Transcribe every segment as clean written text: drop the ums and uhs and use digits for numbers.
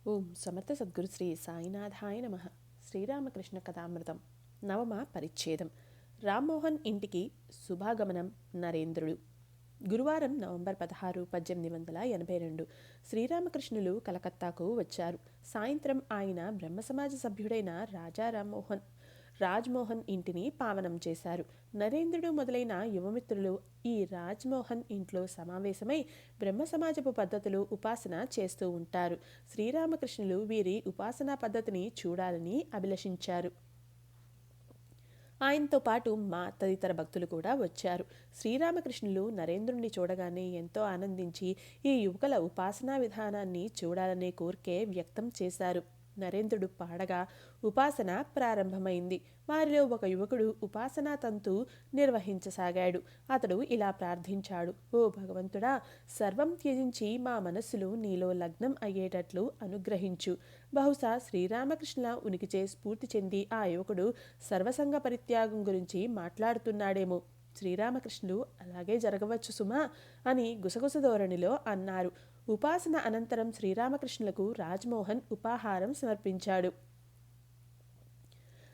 ఓం సమర్థ సద్గురు శ్రీ సాయినాథాయ నమ. శ్రీరామకృష్ణ కథామృతం. నవమ పరిచ్ఛేదం. రామ్మోహన్ ఇంటికి శుభాగమనం. నరేంద్రుడు. గురువారం నవంబర్ 16, 1882 శ్రీరామకృష్ణులు కలకత్తాకు వచ్చారు. సాయంత్రం ఆయన బ్రహ్మసమాజ సభ్యుడైన రాజా రాజ్మోహన్ ఇంటిని పావనం చేశారు. నరేంద్రుడు మొదలైన యువమిత్రులు ఈ రాజ్మోహన్ ఇంట్లో సమావేశమై బ్రహ్మసమాజపు పద్ధతులు ఉపాసన చేస్తూ ఉంటారు. శ్రీరామకృష్ణులు వీరి ఉపాసనా పద్ధతిని చూడాలని అభిలషించారు. ఆయనతో పాటు తదితర భక్తులు కూడా వచ్చారు. శ్రీరామకృష్ణులు నరేంద్రుణ్ణి చూడగానే ఎంతో ఆనందించి ఈ యువకుల ఉపాసనా విధానాన్ని చూడాలనే కోరికే వ్యక్తం చేశారు. నరేంద్రుడు పాడగా ఉపాసన ప్రారంభమైంది. వారిలో ఒక యువకుడు ఉపాసనా తంతు నిర్వహించసాగాడు. అతడు ఇలా ప్రార్థించాడు: ఓ భగవంతుడా, సర్వం త్యజించి మా మనస్సులు నీలో లగ్నం అయ్యేటట్లు అనుగ్రహించు. బహుశా శ్రీరామకృష్ణుల ఉనికిచే స్ఫూర్తి చెంది ఆ యువకుడు సర్వసంగ పరిత్యాగం గురించి మాట్లాడుతున్నాడేమో. శ్రీరామకృష్ణులు అలాగే జరగవచ్చు సుమా అని గుసగుస ధోరణిలో అన్నారు. ఉపాసన అనంతరం శ్రీరామకృష్ణులకు రాజ్మోహన్ ఉపాహారం సమర్పించాడు.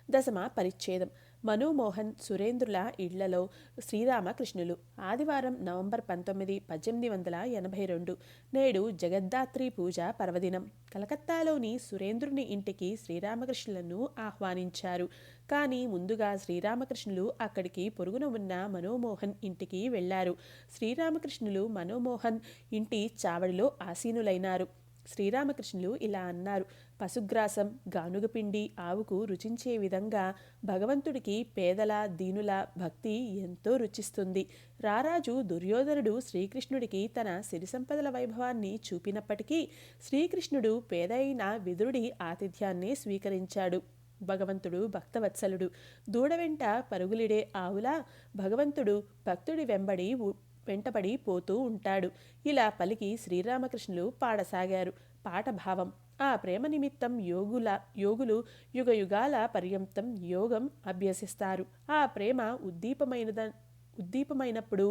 దశమ పరిచ్ఛేదం. మనోమోహన్, సురేంద్రుల ఇళ్లలో శ్రీరామకృష్ణులు. ఆదివారం నవంబర్ 19, 1882. నేడు జగద్ధాత్రి పూజ పర్వదినం. కలకత్తాలోని సురేంద్రుని ఇంటికి శ్రీరామకృష్ణులను ఆహ్వానించారు. కానీ ముందుగా శ్రీరామకృష్ణులు అక్కడికి పొరుగున ఉన్న మనోమోహన్ ఇంటికి వెళ్లారు. శ్రీరామకృష్ణులు మనోమోహన్ ఇంటి చావడిలో ఆసీనులైనారు. శ్రీరామకృష్ణులు ఇలా అన్నారు: పశుగ్రాసం, గానుగపిండి ఆవుకు రుచించే విధంగా భగవంతుడికి పేదల, దీనుల భక్తి ఎంతో రుచిస్తుంది. రారాజు దుర్యోధనుడు శ్రీకృష్ణుడికి తన సిరి సంపదల వైభవాన్ని చూపినప్పటికీ శ్రీకృష్ణుడు పేద అయిన విదురుడి ఆతిథ్యాన్నే స్వీకరించాడు. భగవంతుడు భక్తవత్సలుడు. దూడ వెంట పరుగులిడే ఆవులా భగవంతుడు భక్తుడి వెంటబడి పోతూ ఉంటాడు. ఇలా పలికి శ్రీరామకృష్ణులు పాడసాగారు. పాట భావం: ఆ ప్రేమ నిమిత్తం యోగులు యుగయుగాల పర్యంతం యోగం అభ్యసిస్తారు. ఆ ప్రేమ ఉద్దీపమైనప్పుడు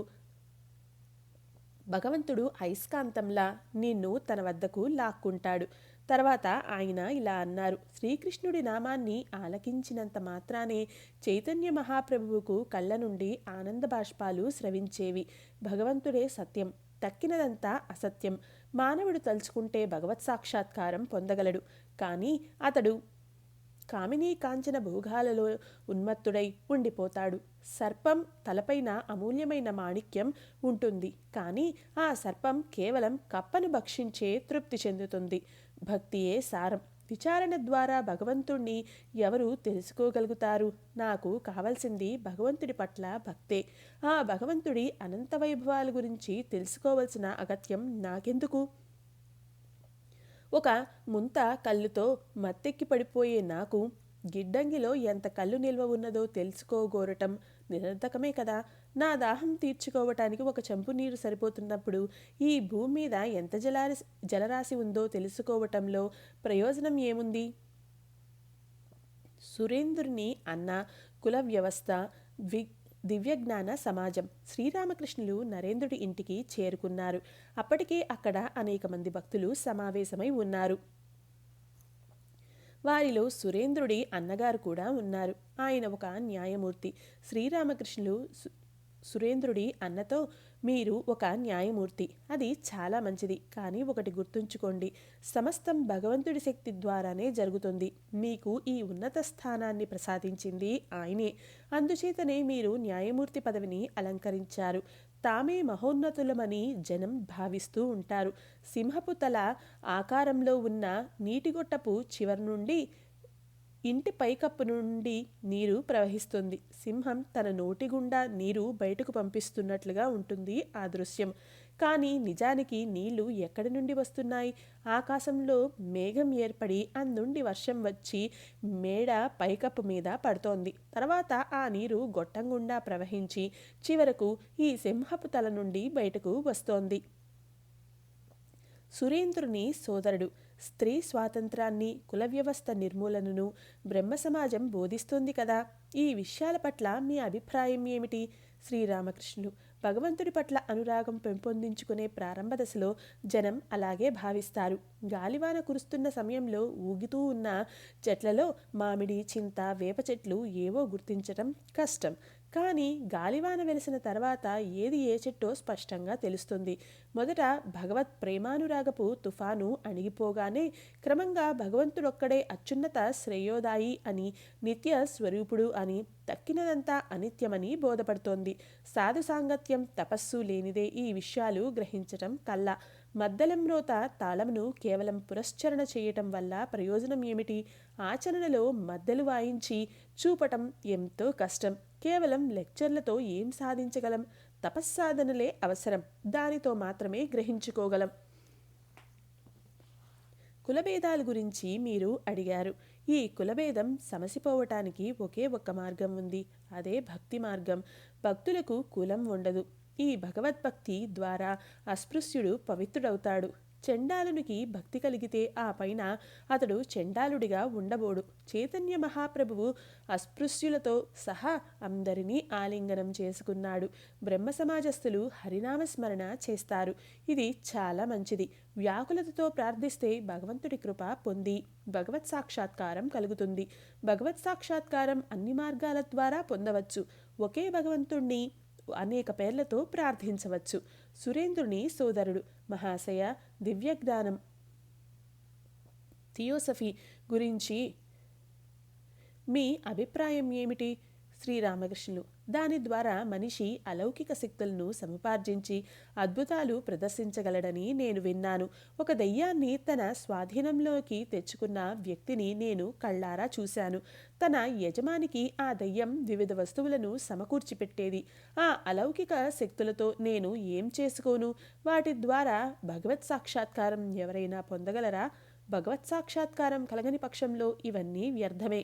భగవంతుడు అయస్కాంతంలా నిన్ను తన వద్దకు లాక్కుంటాడు. తర్వాత ఆయన ఇలా అన్నారు: శ్రీకృష్ణుడి నామాన్ని ఆలకించినంత మాత్రానే చైతన్య మహాప్రభువుకు కళ్ళ నుండి ఆనంద బాష్పాలు స్రవించేవి. భగవంతుడే సత్యం, తక్కినదంతా అసత్యం. మానవుడు తలుచుకుంటే భగవత్ సాక్షాత్కారం పొందగలడు. కానీ అతడు కామినీ కాంచన భోగాలలో ఉన్మత్తుడై ఉండిపోతాడు. సర్పం తలపైన అమూల్యమైన మాణిక్యం ఉంటుంది, కానీ ఆ సర్పం కేవలం కప్పను భక్షించే తృప్తి చెందుతుంది. భక్తియే సారం. విచారణ ద్వారా భగవంతుణ్ణి ఎవరు తెలుసుకోగలుగుతారు? నాకు కావలసింది భగవంతుడి పట్ల భక్తే. ఆ భగవంతుడి అనంత వైభవాల గురించి తెలుసుకోవలసిన అగత్యం నాకెందుకు? ఒక ముంత కళ్ళుతో మత్తెక్కి పడిపోయే నాకు గిడ్డంగిలో ఎంత కళ్ళు నిల్వ ఉన్నదో తెలుసుకోగోరటం నిరర్ధకమే కదా. నా దాహం తీర్చుకోవటానికి ఒక చెంపు నీరు సరిపోతున్నప్పుడు ఈ భూమి మీద ఎంత జలరాశి ఉందో తెలుసుకోవటంలో ప్రయోజనం ఏముంది? సురేంద్రుని అన్న కుల వ్యవస్థ, దివ్యజ్ఞాన సమాజం. శ్రీరామకృష్ణులు నరేంద్రుడి ఇంటికి చేరుకున్నారు. అప్పటికే అక్కడ అనేక మంది భక్తులు సమావేశమై ఉన్నారు. వారిలో సురేంద్రుడి అన్నగారు కూడా ఉన్నారు. ఆయన ఒక న్యాయమూర్తి. శ్రీరామకృష్ణులు సురేంద్రుడి అన్నతో, మీరు ఒక న్యాయమూర్తి, అది చాలా మంచిది. కానీ ఒకటి గుర్తుంచుకోండి, సమస్తం భగవంతుడి శక్తి ద్వారానే జరుగుతుంది. మీకు ఈ ఉన్నత స్థానాన్ని ప్రసాదించింది ఆయనే. అందుచేతనే మీరు న్యాయమూర్తి పదవిని అలంకరించారు. తామే మహోన్నతులమని జనం భావిస్తూ ఉంటారు. సింహపు తల ఆకారంలో ఉన్న నీటిగొట్టపు చివరి నుండి ఇంటి పైకప్పు నుండి నీరు ప్రవహిస్తుంది. సింహం తన నోటి గుండా నీరు బయటకు పంపిస్తున్నట్లుగా ఉంటుంది ఆ దృశ్యం. కానీ నిజానికి నీళ్లు ఎక్కడి నుండి వస్తున్నాయి? ఆకాశంలో మేఘం ఏర్పడి అందుండి వర్షం వచ్చి మేడ పైకప్పు మీద పడుతోంది. తర్వాత ఆ నీరు గొట్టం గుండా ప్రవహించి చివరకు ఈ సింహపు తల నుండి బయటకు వస్తోంది. సురేంద్రుని సోదరుడు. స్త్రీ స్వాతంత్రాన్ని, కుల వ్యవస్థ నిర్మూలనను బ్రహ్మ సమాజం బోధిస్తోంది కదా. ఈ విషయాల పట్ల మీ అభిప్రాయం ఏమిటి? శ్రీరామకృష్ణులు: భగవంతుడి పట్ల అనురాగం పెంపొందించుకునే ప్రారంభ దశలో జనం అలాగే భావిస్తారు. గాలివాన కురుస్తున్న సమయంలో ఊగుతూ ఉన్న చెట్లలో మామిడి, చింత, వేప చెట్లు ఏవో గుర్తించటం కష్టం. కానీ గాలివాన వెలిసిన తర్వాత ఏది ఏ చెట్టో స్పష్టంగా తెలుస్తుంది. మొదట భగవత్ ప్రేమానురాగపు తుఫాను అణిగిపోగానే క్రమంగా భగవంతుడొక్కడే అత్యున్నత శ్రేయోదాయి అని, నిత్య స్వరూపుడు అని, తక్కినదంతా అనిత్యమని బోధపడుతోంది. సాధు సాంగత్యం, తపస్సు లేనిదే ఈ విషయాలు గ్రహించటం కల్లా. మద్దలం రోత తాళమును కేవలం పురస్చరణ చేయటం వల్ల ప్రయోజనం ఏమిటి? ఆచరణలో మద్దెలు వాయించి చూపటం ఎంతో కష్టం. కేవలం లెక్చర్లతో ఏం సాధించగలం? తపస్సాధనలే అవసరం. దానితో మాత్రమే గ్రహించుకోగలం. కులభేదాల గురించి మీరు అడిగారు. ఈ కులభేదం సమసిపోవటానికి ఒకే ఒక్క మార్గం ఉంది. అదే భక్తి మార్గం. భక్తులకు కులం ఉండదు. ఈ భగవద్భక్తి ద్వారా అస్పృశ్యుడు పవిత్రుడవుతాడు. చండాలునికి భక్తి కలిగితే ఆ పైన అతడు చండాలుడిగా ఉండబోడు. చైతన్య మహాప్రభువు అస్పృశ్యులతో సహా అందరినీ ఆలింగనం చేసుకున్నాడు. బ్రహ్మ సమాజస్థులు హరినామస్మరణ చేస్తారు. ఇది చాలా మంచిది. వ్యాకులతతో ప్రార్థిస్తే భగవంతుడి కృప పొంది భగవత్ సాక్షాత్కారం కలుగుతుంది. భగవత్ సాక్షాత్కారం అన్ని మార్గాల ద్వారా పొందవచ్చు. ఒకే భగవంతుణ్ణి అనేక పేర్లతో ప్రార్థించవచ్చు. సురేంద్రుని సోదరుడు మహాశయ, దివ్యజ్ఞానం థియోసఫీ గురించి మీ అభిప్రాయం ఏమిటి? శ్రీరామకృష్ణులు: దాని ద్వారా మనిషి అలౌకిక శక్తులను సముపార్జించి అద్భుతాలు ప్రదర్శించగలడని నేను విన్నాను. ఒక దెయ్యాన్ని తన స్వాధీనంలోకి తెచ్చుకున్న వ్యక్తిని నేను కళ్ళారా చూశాను. తన యజమానికి ఆ దెయ్యం వివిధ వస్తువులను సమకూర్చిపెట్టేది. ఆ అలౌకిక శక్తులతో నేను ఏం చేసుకోను? వాటి ద్వారా భగవత్ సాక్షాత్కారం ఎవరైనా పొందగలరా? భగవత్ సాక్షాత్కారం కలగని పక్షంలో ఇవన్నీ వ్యర్థమే.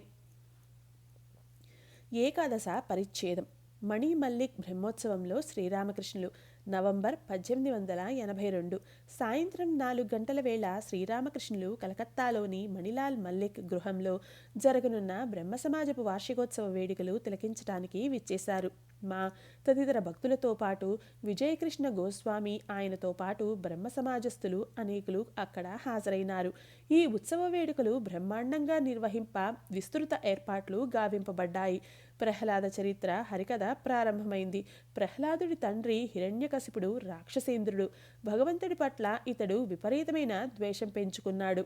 ఏకాదశ పరిచ్ఛేదం. మణి మల్లిక్ బ్రహ్మోత్సవంలో శ్రీరామకృష్ణులు నవంబర్ 1882. సాయంత్రం 4 గంటల వేళ శ్రీరామకృష్ణులు కలకత్తాలోని మణిలాల్ మల్లిక్ గృహంలో జరగనున్న బ్రహ్మసమాజపు వార్షికోత్సవ వేడుకలు తిలకించడానికి విచ్చేశారు. మా తదితర భక్తులతో పాటు విజయకృష్ణ గోస్వామి, ఆయనతో పాటు బ్రహ్మ సమాజస్థులు అనేకులు అక్కడ హాజరైనారు. ఈ ఉత్సవ వేడుకలు బ్రహ్మాండంగా నిర్వహింప విస్తృత ఏర్పాట్లు గావింపబడ్డాయి. ప్రహ్లాద చరిత్ర హరికథ ప్రారంభమైంది. ప్రహ్లాదుడి తండ్రి హిరణ్యకశిపుడు రాక్షసేంద్రుడు. భగవంతుడి పట్ల ఇతడు విపరీతమైన ద్వేషం పెంచుకున్నాడు.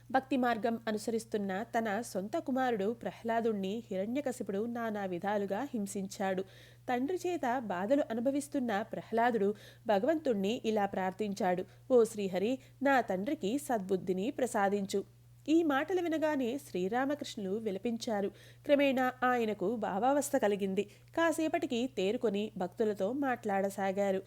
భక్తి మార్గం అనుసరిస్తున్న తన సొంత కుమారుడు ప్రహ్లాదుణ్ణి హిరణ్యకశిపుడు నానా విధాలుగా హింసించాడు. తండ్రి చేత బాధలు అనుభవిస్తున్న ప్రహ్లాదుడు భగవంతుణ్ణి ఇలా ప్రార్థించాడు: ఓ శ్రీహరి, నా తండ్రికి సద్బుద్ధిని ప్రసాదించు. ఈ మాటలు వినగానే శ్రీరామకృష్ణులు విలపించారు. క్రమేణా ఆయనకు భావావస్థ కలిగింది. కాసేపటికి తేరుకొని భక్తులతో మాట్లాడసాగారు.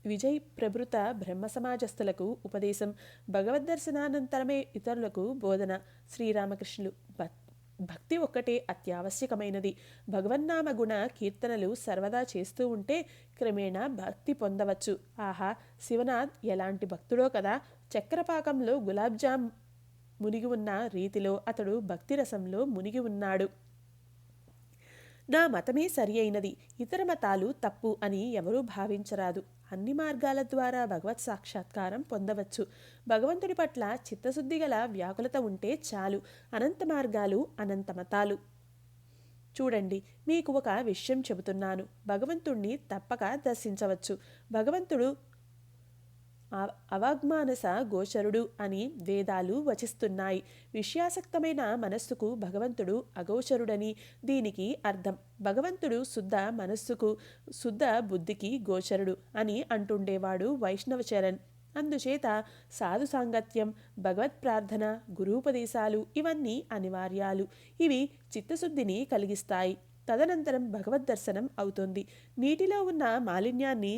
విజయ్ ప్రభృత బ్రహ్మ సమాజస్థులకు ఉపదేశం, భగవద్దర్శనానంతరమే ఇతరులకు బోధన. శ్రీరామకృష్ణులు: భక్తి ఒక్కటే అత్యావశ్యకమైనది. భగవన్నామ గుణ కీర్తనలు సర్వదా చేస్తూ ఉంటే క్రమేణా భక్తి పొందవచ్చు. ఆహా, శివనాథ్ ఎలాంటి భక్తుడో కదా! చక్రపాకంలో గులాబ్జామ్ మునిగి ఉన్న రీతిలో అతడు భక్తి రసంలో మునిగి ఉన్నాడు. నా మతమే సరి అయినది, ఇతర మతాలు తప్పు అని ఎవరూ భావించరాదు. అన్ని మార్గాల ద్వారా భగవత్ సాక్షాత్కారం పొందవచ్చు. భగవంతుడి పట్ల చిత్తశుద్ధి గల వ్యాకులత ఉంటే చాలు. అనంత మార్గాలు, అనంత మతాలు. చూడండి, మీకు ఒక విషయం చెబుతున్నాను. భగవంతుణ్ణి తప్పక దర్శించవచ్చు. భగవంతుడు అవాగ్మానస గోచరుడు అని వేదాలు వచిస్తున్నాయి. విషయాసక్తమైన మనస్సుకు భగవంతుడు అగోచరుడని దీనికి అర్థం. భగవంతుడు శుద్ధ మనస్సుకు, శుద్ధ బుద్ధికి గోచరుడు అని అంటుండేవాడు వైష్ణవచరణ్. అందుచేత సాధు సాంగత్యం, భగవత్ ప్రార్థన, గురూపదేశాలు ఇవన్నీ అనివార్యాలు. ఇవి చిత్తశుద్ధిని కలిగిస్తాయి. తదనంతరం భగవద్ దర్శనం అవుతుంది. నీటిలో ఉన్న మాలిన్యాన్ని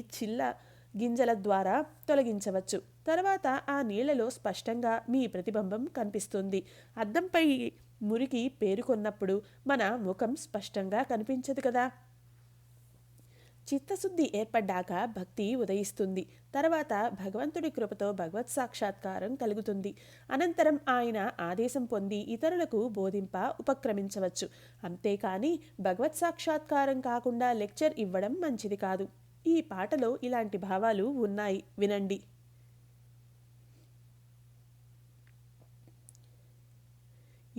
గింజల ద్వారా తొలగించవచ్చు. తర్వాత ఆ నీళ్లలో స్పష్టంగా మీ ప్రతిబింబం కనిపిస్తుంది. అద్దంపై మురికి పేరుకొన్నప్పుడు మన ముఖం స్పష్టంగా కనిపించదు కదా. చిత్తశుద్ధి ఏర్పడ్డాక భక్తి ఉదయిస్తుంది. తర్వాత భగవంతుడి కృపతో భగవత్ సాక్షాత్కారం కలుగుతుంది. అనంతరం ఆయన ఆదేశం పొంది ఇతరులకు బోధింప ఉపక్రమించవచ్చు. అంతేకాని భగవత్ సాక్షాత్కారం కాకుండా లెక్చర్ ఇవ్వడం మంచిది కాదు. ఈ పాటలో ఇలాంటి భావాలు ఉన్నాయి, వినండి.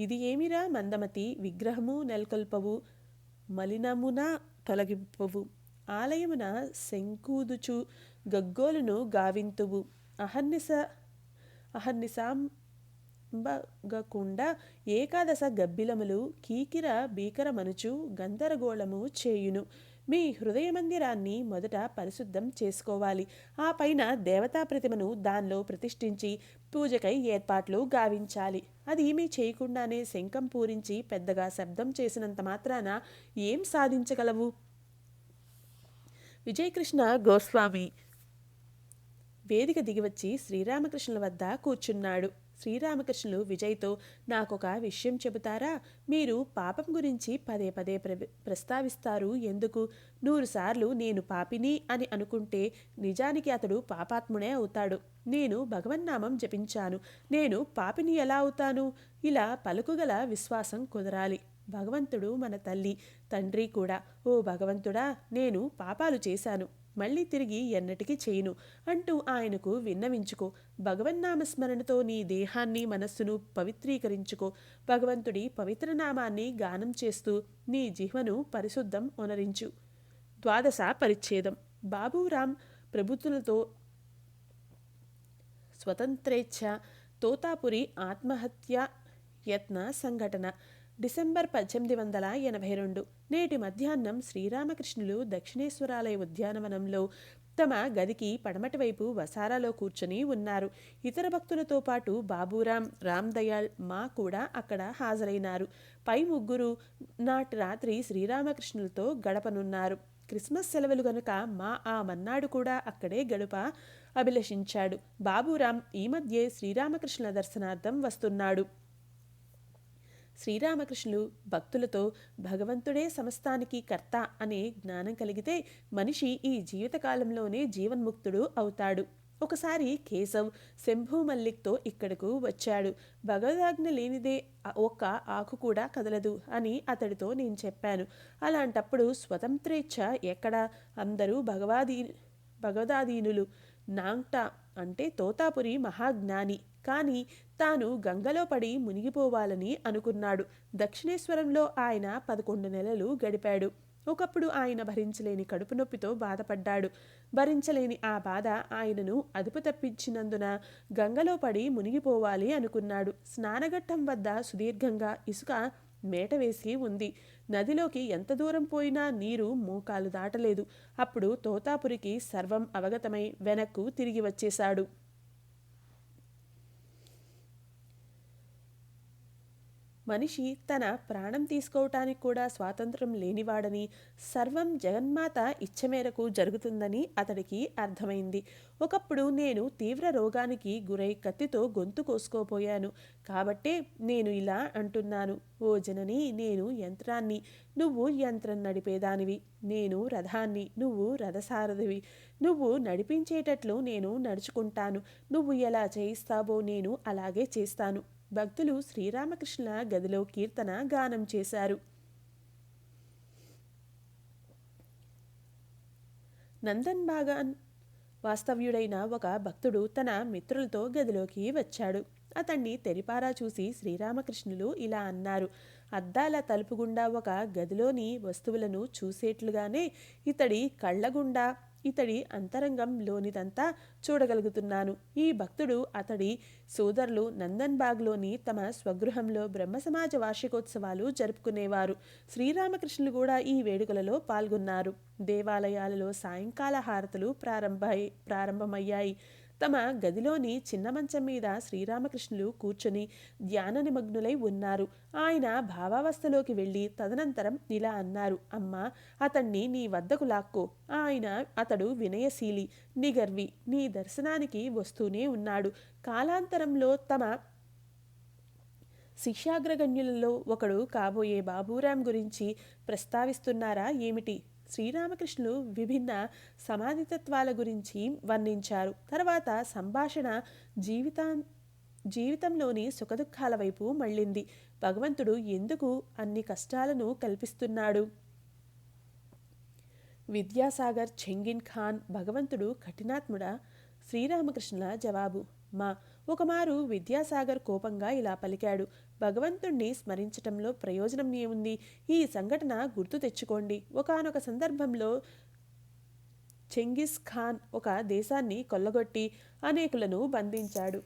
ఇది ఏమిరా మందమతి, విగ్రహము నెలకొల్పవు, మలినమున తొలగింపవు, ఆలయమున శంకూదుచు గగ్గోలును గావింతువు, అహర్నిశాంబగకుండా ఏకాదశ గబ్బిలములు కీకిర భీకరమనుచు గందరగోళము చేయును. మీ హృదయ మందిరాన్ని మొదట పరిశుద్ధం చేసుకోవాలి. ఆ పైన దేవతా ప్రతిమను దానిలో ప్రతిష్ఠించి పూజకై ఏర్పాట్లు గావించాలి. అది ఏమీ చేయకుండానే శంఖం పూరించి పెద్దగా శబ్దం చేసినంత మాత్రాన ఏం సాధించగలవు? విజయకృష్ణ గోస్వామి వేదిక దిగివచ్చి శ్రీరామకృష్ణుల వద్ద కూర్చున్నాడు. శ్రీరామకృష్ణులు విజయ్తో, నాకొక విషయం చెబుతారా? మీరు పాపం గురించి పదే పదే ప్రస్తావిస్తారు ఎందుకు? 100 సార్లు నేను పాపిని అని అనుకుంటే నిజానికి అతడు పాపాత్ముడే అవుతాడు. నేను భగవన్నామం జపించాను, నేను పాపిని ఎలా అవుతాను? ఇలా పలుకుగల విశ్వాసం కుదరాలి. భగవంతుడు మన తల్లి తండ్రి కూడా. ఓ భగవంతుడా, నేను పాపాలు చేశాను, మళ్ళీ తిరిగి ఎన్నటికీ చేయను అంటూ ఆయనకు విన్నవించుకో. భగవన్నామస్మరణతో నీ దేహాన్ని మనస్సును పవిత్రీకరించుకో. భగవంతుడి పవిత్రనామాన్ని గానం చేస్తూ నీ జిహ్వను పరిశుద్ధం ఒనరించు. 12వ పరిచ్ఛేదం. బాబూరాం ప్రభుత్తులతో స్వతంత్రేచ్ఛ, తోతాపురి ఆత్మహత్య యత్న సంఘటన. డిసెంబర్ 1882. నేటి మధ్యాహ్నం శ్రీరామకృష్ణులు దక్షిణేశ్వరాలయ ఉద్యానవనంలో తమ గదికి పడమటి వైపు వసారాలో కూర్చొని ఉన్నారు. ఇతర భక్తులతో పాటు బాబూరాం, రామ్ దయాళ్ మా కూడా అక్కడ హాజరైనారు. పై ముగ్గురు నాటి రాత్రి శ్రీరామకృష్ణులతో గడపనున్నారు. క్రిస్మస్ సెలవులు గనుక మా ఆ మన్నాడు కూడా అక్కడే గడుప అభిలషించాడు. బాబూరాం ఈ మధ్యే శ్రీరామకృష్ణుల దర్శనార్థం వస్తున్నాడు. శ్రీరామకృష్ణులు భక్తులతో, భగవంతుడే సమస్తానికి కర్త అనే జ్ఞానం కలిగితే మనిషి ఈ జీవితకాలంలోనే జీవన్ముక్తుడు అవుతాడు. ఒకసారి కేశవ్ శంభూ మల్లిక్తో ఇక్కడకు వచ్చాడు. భగవదాజ్ఞ లేనిదే ఒక్క ఆకు కూడా కదలదు అని అతడితో నేను చెప్పాను. అలాంటప్పుడు స్వతంత్రేచ్ఛ ఎక్కడ? అందరూ భగవదాధీనులు. నాంగ్టా అంటే తోతాపురి మహాజ్ఞాని, కానీ తాను గంగలో పడి మునిగిపోవాలని అనుకున్నాడు. దక్షిణేశ్వరంలో ఆయన 11 నెలలు గడిపాడు. ఒకప్పుడు ఆయన భరించలేని కడుపు నొప్పితో బాధపడ్డాడు. భరించలేని ఆ బాధ ఆయనను అదుపు తప్పించినందున గంగలో పడి మునిగిపోవాలి అనుకున్నాడు. స్నానఘట్టం వద్ద సుదీర్ఘంగా ఇసుక మేట వేసి ఉంది. నదిలోకి ఎంత దూరం పోయినా నీరు మోకాలు దాటలేదు. అప్పుడు తోతాపురికి సర్వం అవగతమై వెనక్కు తిరిగి వచ్చేశాడు. మనిషి తన ప్రాణం తీసుకోవటానికి కూడా స్వాతంత్రం లేనివాడని, సర్వం జగన్మాత ఇచ్చ మేరకు జరుగుతుందని అతడికి అర్థమైంది. ఒకప్పుడు నేను తీవ్ర రోగానికి గురై కత్తితో గొంతు కోసుకోపోయాను. కాబట్టే నేను ఇలా అంటున్నాను. ఓ జనని, నేను యంత్రాన్ని, నువ్వు యంత్రం నడిపేదానివి. నేను రథాన్ని, నువ్వు రథసారథివి. నువ్వు నడిపించేటట్లు నేను నడుచుకుంటాను. నువ్వు ఎలా చేయిస్తావో నేను అలాగే చేస్తాను. భక్తులు శ్రీరామకృష్ణుల గదిలో కీర్తన గానం చేశారు. నందన్ బాగాన్ వాస్తవ్యుడైన ఒక భక్తుడు తన మిత్రులతో గదిలోకి వచ్చాడు. అతన్ని తెరిపారా చూసి శ్రీరామకృష్ణులు ఇలా అన్నారు. అద్దాల తలుపు గుండా ఒక గదిలోని వస్తువులను చూసేట్లుగానే ఇతడి కళ్ళగుండా ఇతడి అంతరంగంలోనిదంతా చూడగలుగుతున్నాను. ఈ భక్తుడు అతడి సోదరులు నందన్ బాగ్లోని తమ స్వగృహంలో బ్రహ్మసమాజ వార్షికోత్సవాలు జరుపుకునేవారు. శ్రీరామకృష్ణులు కూడా ఈ వేడుకలలో పాల్గొన్నారు. దేవాలయాలలో సాయంకాల హారతులు ప్రారంభమయ్యాయి. తమ గదిలోని చిన్న మంచం మీద శ్రీరామకృష్ణులు కూర్చొని ధ్యాన నిమగ్నులై ఉన్నారు. ఆయన భావావస్థలోకి వెళ్ళి తదనంతరం ఇలా అన్నారు. అమ్మా, అతన్ని నీ వద్దకు లాక్కో. అతడు వినయశీలి, నిగర్వి, నీ దర్శనానికి వస్తూనే ఉన్నాడు. కాలాంతరంలో తమ శిష్యాగ్రగణ్యులలో ఒకడు కాబోయే బాబూరాం గురించి ప్రస్తావిస్తున్నారా ఏమిటి? శ్రీరామకృష్ణులు విభిన్న సమాధితత్వాల గురించి వర్ణించారు. తర్వాత సంభాషణ జీవితంలోని సుఖదుఖాల వైపు మళ్ళింది. భగవంతుడు ఎందుకు అన్ని కష్టాలను కల్పిస్తున్నాడు? విద్యాసాగర్, చెంగిన్ ఖాన్, భగవంతుడు కఠినాత్ముడా? శ్రీరామకృష్ణుల జవాబు: మా ఒకమారు విద్యాసాగర్ కోపంగా ఇలా పలికాడు: భగవంతుణ్ణి స్మరించటంలో ప్రయోజనం ఏముంది? ఈ సంఘటన గుర్తు తెచ్చుకోండి. ఒకానొక సందర్భంలో చెంగిస్ ఖాన్ ఒక దేశాన్ని కొల్లగొట్టి అనేకులను బంధించాడు.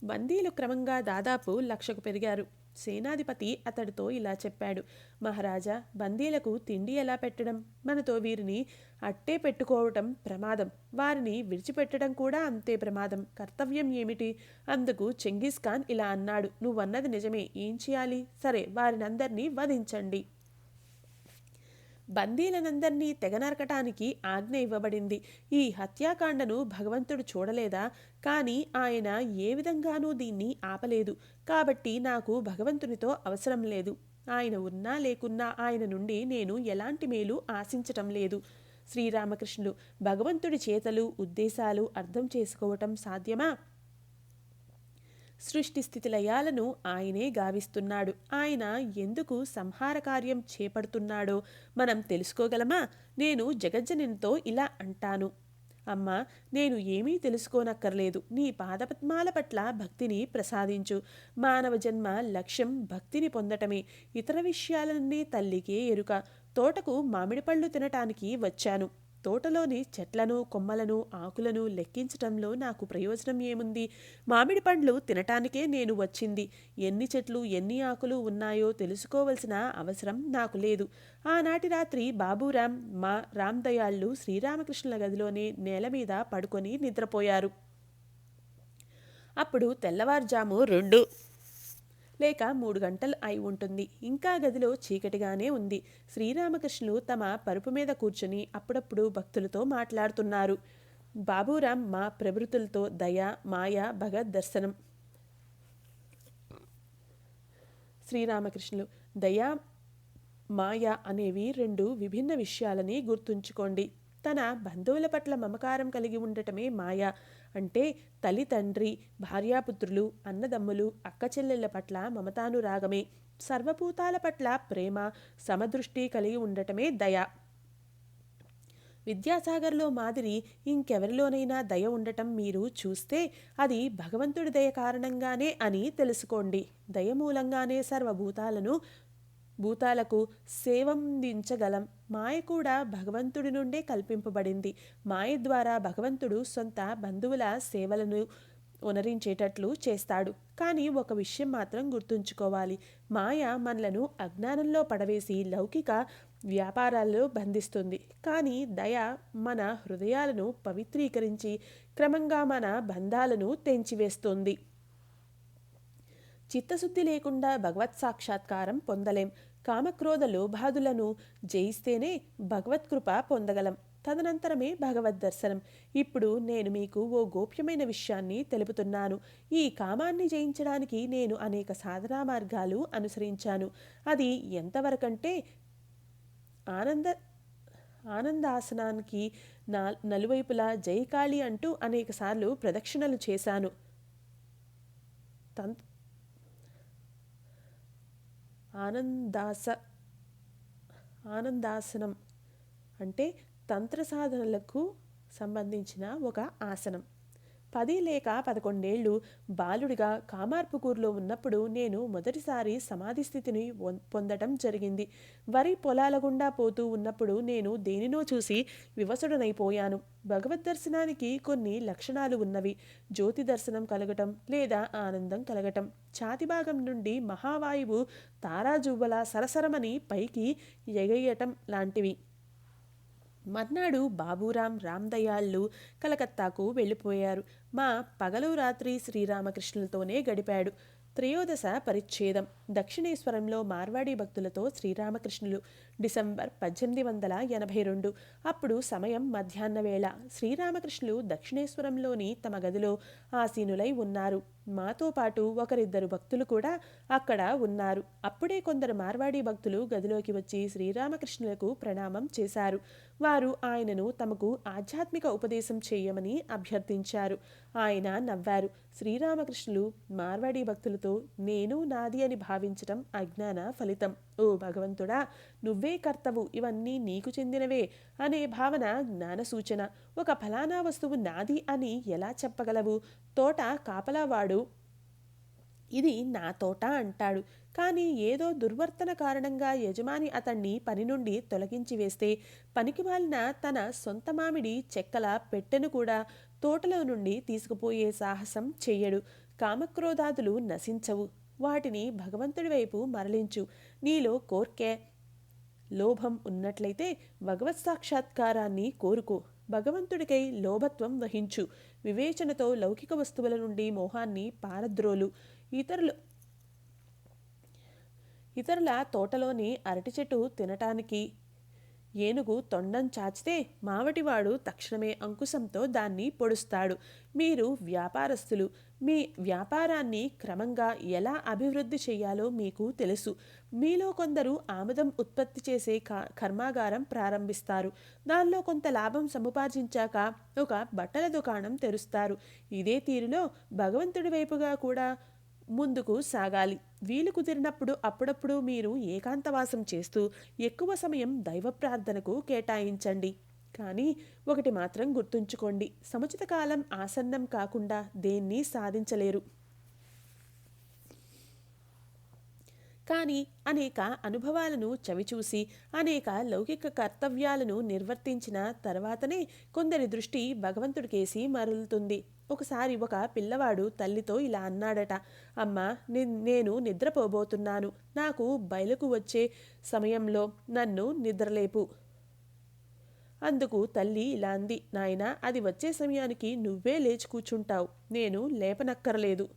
బందీలు క్రమంగా దాదాపు 1,00,000కు పెరిగారు. సేనాధిపతి అతడితో ఇలా చెప్పాడు: మహారాజా, బందీలకు తిండి ఎలా పెట్టడం? మనతో వీరిని అట్టే పెట్టుకోవటం ప్రమాదం. వారిని విడిచిపెట్టడం కూడా అంతే ప్రమాదం. కర్తవ్యం ఏమిటి? అందుకు చెంగిస్ ఖాన్ ఇలా అన్నాడు: నువ్వన్నది నిజమే. ఏం చేయాలి? సరే, వారినందరినీ వధించండి. బందీలనందరినీ తెగనరకటానికి ఆజ్ఞ ఇవ్వబడింది. ఈ హత్యాకాండను భగవంతుడు చూడలేదా? కానీ ఆయన ఏ విధంగానూ దీన్ని ఆపలేదు. కాబట్టి నాకు భగవంతునితో అవసరం లేదు. ఆయన ఉన్నా లేకున్నా ఆయన నుండి నేను ఎలాంటి మేలు ఆశించటం లేదు. శ్రీరామకృష్ణులు: భగవంతుడి చేతలు, ఉద్దేశాలు అర్థం చేసుకోవటం సాధ్యమా? సృష్టి స్థితి లయాలను ఆయనే గావిస్తున్నాడు. ఆయన ఎందుకు సంహార కార్యం చేపడుతున్నాడో మనం తెలుసుకోగలమా? నేను జగజ్జనితో ఇలా అంటాను: అమ్మా, నేను ఏమీ తెలుసుకోనక్కర్లేదు. నీ పాదపద్మాల పట్ల భక్తిని ప్రసాదించు. మానవ జన్మ లక్ష్యం భక్తిని పొందటమే. ఇతర విషయాలన్నీ తల్లికే ఎరుక. తోటకు మామిడి పళ్ళు తినటానికి వచ్చాను. తోటలోని చెట్లను, కొమ్మలను, ఆకులను లెక్కించటంలో నాకు ప్రయోజనం ఏముంది? మామిడి పండ్లు తినటానికే నేను వచ్చింది. ఎన్ని చెట్లు, ఎన్ని ఆకులు ఉన్నాయో తెలుసుకోవలసిన అవసరం నాకు లేదు. ఆనాటి రాత్రి బాబూరాం, మా రామ్ దయాళ్ళు శ్రీరామకృష్ణుల గదిలోనే నేల మీద పడుకొని నిద్రపోయారు. అప్పుడు తెల్లవారుజాము 2 లేక 3 గంటలు అయి ఉంటుంది. ఇంకా గదిలో చీకటిగానే ఉంది. శ్రీరామకృష్ణులు తమ పరుపు మీద కూర్చుని అప్పుడప్పుడు భక్తులతో మాట్లాడుతున్నారు. బాబూరాం మా ప్రభృతులతో దయ, మాయ, భగవద్ దర్శనం. శ్రీరామకృష్ణులు: దయ, మాయ అనేవి 2 విభిన్న విషయాలని గుర్తుంచుకోండి. తన బంధువుల పట్ల మమకారం కలిగి ఉండటమే మాయ. అంటే తల్లి, తండ్రి, భార్యాపుత్రులు, అన్నదమ్ములు, అక్కచెల్లెళ్ల పట్ల మమతానురాగమే. సర్వభూతాల పట్ల ప్రేమ, సమదృష్టి కలిగి ఉండటమే దయ. విద్యాసాగర్లో మాదిరి ఇంకెవరిలోనైనా దయ ఉండటం మీరు చూస్తే అది భగవంతుడి దయ కారణంగానే అని తెలుసుకోండి. దయ మూలంగానే భూతాలకు సేవందించగలం. మాయ కూడా భగవంతుడి నుండే కల్పింపబడింది. మాయ ద్వారా భగవంతుడు సొంత బంధువుల సేవలను ఉనరించేటట్లు చేస్తాడు. కానీ ఒక విషయం మాత్రం గుర్తుంచుకోవాలి: మాయ మనలను అజ్ఞానంలో పడవేసి లౌకిక వ్యాపారాల్లో బంధిస్తుంది. కానీ దయ మన హృదయాలను పవిత్రీకరించి క్రమంగా మన బంధాలను తెంచివేస్తుంది. చిత్తశుద్ధి లేకుండా భగవత్ సాక్షాత్కారం పొందలేం. కామక్రోధ లోభాదులను జయిస్తేనే భగవత్కృప పొందగలం. తదనంతరమే భగవద్ దర్శనం. ఇప్పుడు నేను మీకు ఓ గోప్యమైన విషయాన్ని తెలుపుతున్నాను. ఈ కామాన్ని జయించడానికి నేను అనేక సాధనా మార్గాలు అనుసరించాను. అది ఎంతవరకంటే ఆనందాసనానికి నలువైపులా జయకాళి అంటూ అనేకసార్లు ప్రదక్షిణలు చేశాను. ఆనందాసనం అంటే తంత్ర సాధనలకు సంబంధించిన ఒక ఆసనం. 10 లేక 11 ఏళ్ళు బాలుడిగా కామార్పుకూరులో ఉన్నప్పుడు నేను మొదటిసారి సమాధి స్థితిని పొందటం జరిగింది. వరి పొలాల గుండా పోతూ ఉన్నప్పుడు నేను దేనినో చూసి వివసుడనైపోయాను. భగవద్ దర్శనానికి కొన్ని లక్షణాలు ఉన్నవి: జ్యోతి దర్శనం కలగటం లేదా ఆనందం కలగటం, ఛాతి భాగం నుండి మహావాయువు తారాజువ్వల సరసరమని పైకి ఎగయటం లాంటివి. మర్నాడు బాబూరాం, రామ్ దయాళ్ళు కలకత్తాకు వెళ్ళిపోయారు. మా పగలు రాత్రి శ్రీరామకృష్ణులతోనే గడిపాడు. త్రయోదశ పరిచ్ఛేదం. దక్షిణేశ్వరంలో మార్వాడీ భక్తులతో శ్రీరామకృష్ణులు. డిసెంబర్ 1882. అప్పుడు సమయం మధ్యాహ్న వేళ. శ్రీరామకృష్ణులు దక్షిణేశ్వరంలోని తమ గదిలో ఆసీనులై ఉన్నారు. మాతో పాటు ఒకరిద్దరు భక్తులు కూడా అక్కడ ఉన్నారు. అప్పుడే కొందరు మార్వాడీ భక్తులు గదిలోకి వచ్చి శ్రీరామకృష్ణులకు ప్రణామం చేశారు. వారు ఆయనను తమకు ఆధ్యాత్మిక ఉపదేశం చేయమని అభ్యర్థించారు. ఆయన నవ్వారు. శ్రీరామకృష్ణులు మార్వాడీ భక్తులతో, నేను నాది అని భావించటం అజ్ఞాన ఫలితం. ఓ భగవంతుడా, నువ్వే కర్తవు, ఇవన్నీ నీకు చెందినవే అనే భావన జ్ఞాన సూచన. ఒక ఫలానా వస్తువు నాది అని ఎలా చెప్పగలవు? తోట కాపలావాడు ఇది నా తోట అంటాడు. కానీ ఏదో దుర్వర్తన కారణంగా యజమాని అతన్ని పని నుండి తొలగించి వేస్తే పనికిమాలిన తన సొంత మామిడి చెక్కల పెట్టెను కూడా తోటలో నుండి తీసుకుపోయే సాహసం చెయ్యడు. కామక్రోధాదులు నశించవు. వాటిని భగవంతుడి వైపు మరలించు. నీలో కోర్కె, లోభం ఉన్నట్లయితే భగవత్ సాక్షాత్కారాన్ని కోరుకో. భగవంతుడికై లోభత్వం వహించు. వివేచనతో లౌకిక వస్తువుల నుండి మోహాన్ని పారద్రోలు. ఇతరుల తోటలోని అరటి చెట్టు తినటానికి ఏనుగు తొండం చాచితే మావటివాడు తక్షణమే అంకుశంతో దాన్ని పొడుస్తాడు. మీరు వ్యాపారస్తులు. మీ వ్యాపారాన్ని క్రమంగా ఎలా అభివృద్ధి చేయాలో మీకు తెలుసు. మీలో కొందరు ఆముదం ఉత్పత్తి చేసే కర్మాగారం ప్రారంభిస్తారు. దానిలో కొంత లాభం సముపార్జించాక ఒక బట్టల దుకాణం తెరుస్తారు. ఇదే తీరులో భగవంతుడి వైపుగా కూడా ముందుకు సాగాలి. వీలు కుదిరినప్పుడు అప్పుడప్పుడు మీరు ఏకాంతవాసం చేస్తూ ఎక్కువ సమయం దైవ ప్రార్థనకు కేటాయించండి. కానీ ఒకటి మాత్రం గుర్తుంచుకోండి, సముచిత కాలం ఆసన్నం కాకుండా దేన్ని సాధించలేరు. కానీ అనేక అనుభవాలను చవిచూసి అనేక లౌకిక కర్తవ్యాలను నిర్వర్తించిన తర్వాతనే కొందరి దృష్టి భగవంతుడికేసి మరలుతుంది. ఒకసారి ఒక పిల్లవాడు తల్లితో ఇలా అన్నాడట, అమ్మా, నేను నిద్రపోబోతున్నాను. నాకు బయలుకు వచ్చే సమయంలో నన్ను నిద్రలేపు. అందుకు తల్లి ఇలా అంది, నాయనా, అది వచ్చే సమయానికి నువ్వే లేచి కూర్చుంటావు, నేను లేపనక్కరలేదు.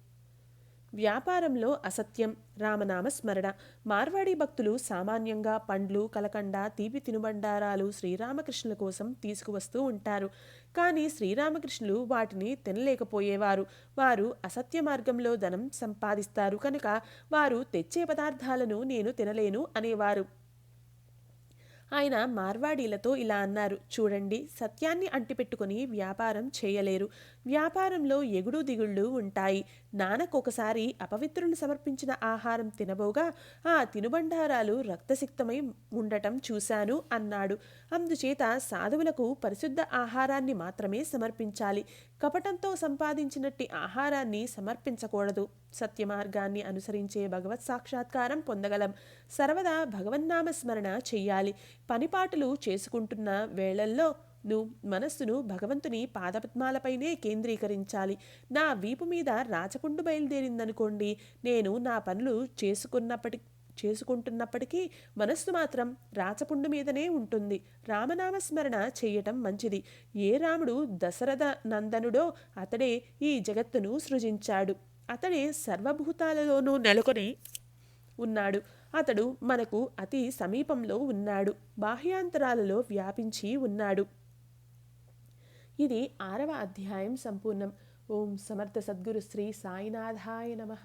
వ్యాపారంలో అసత్యం, రామనామ స్మరణ. మార్వాడీ భక్తులు సామాన్యంగా పండ్లు, కలకండ, తీపి తినుబండారాలు శ్రీరామకృష్ణుల కోసం తీసుకువస్తూ ఉంటారు. కానీ శ్రీరామకృష్ణులు వాటిని తినలేకపోయేవారు. వారు అసత్య మార్గంలో ధనం సంపాదిస్తారు కనుక వారు తెచ్చే పదార్థాలను నేను తినలేను అనేవారు. ఆయన మార్వాడీలతో ఇలా అన్నారు, చూడండి, సత్యాన్ని అంటిపెట్టుకుని వ్యాపారం చేయలేరు. వ్యాపారంలో ఎగుడు దిగుళ్ళు ఉంటాయి. నానకొకసారి అపవిత్రులు సమర్పించిన ఆహారం తినబోగా ఆ తినుబండారాలు రక్తసిక్తమై ఉండటం చూశాను అన్నాడు. అందుచేత సాధువులకు పరిశుద్ధ ఆహారాన్ని మాత్రమే సమర్పించాలి. కపటంతో సంపాదించినట్టి ఆహారాన్ని సమర్పించకూడదు. సత్యమార్గాన్ని అనుసరించే భగవత్ సాక్షాత్కారం పొందగలం. సర్వదా భగవన్నామస్మరణ చెయ్యాలి. పనిపాటులు చేసుకుంటున్న వేళల్లో మనస్సును భగవంతుని పాదపద్మాలపైనే కేంద్రీకరించాలి. నా వీపు మీద రాచపుండు బయలుదేరిందనుకోండి, నేను నా పనులు చేసుకుంటున్నప్పటికీ మనస్సు మాత్రం రాచపుండు మీదనే ఉంటుంది. రామనామస్మరణ చెయ్యటం మంచిది. ఏ రాముడు దశరథ నందనుడో అతడే ఈ జగత్తును సృజించాడు. అతడే సర్వభూతాలలోనూ నెలకొని ఉన్నాడు. అతడు మనకు అతి సమీపంలో ఉన్నాడు. బాహ్యాంతరాలలో వ్యాపించి ఉన్నాడు. ఇది 6వ అధ్యాయం సంపూర్ణం. ఓం సమర్థ సద్గురు శ్రీ సాయినాథాయ నమః.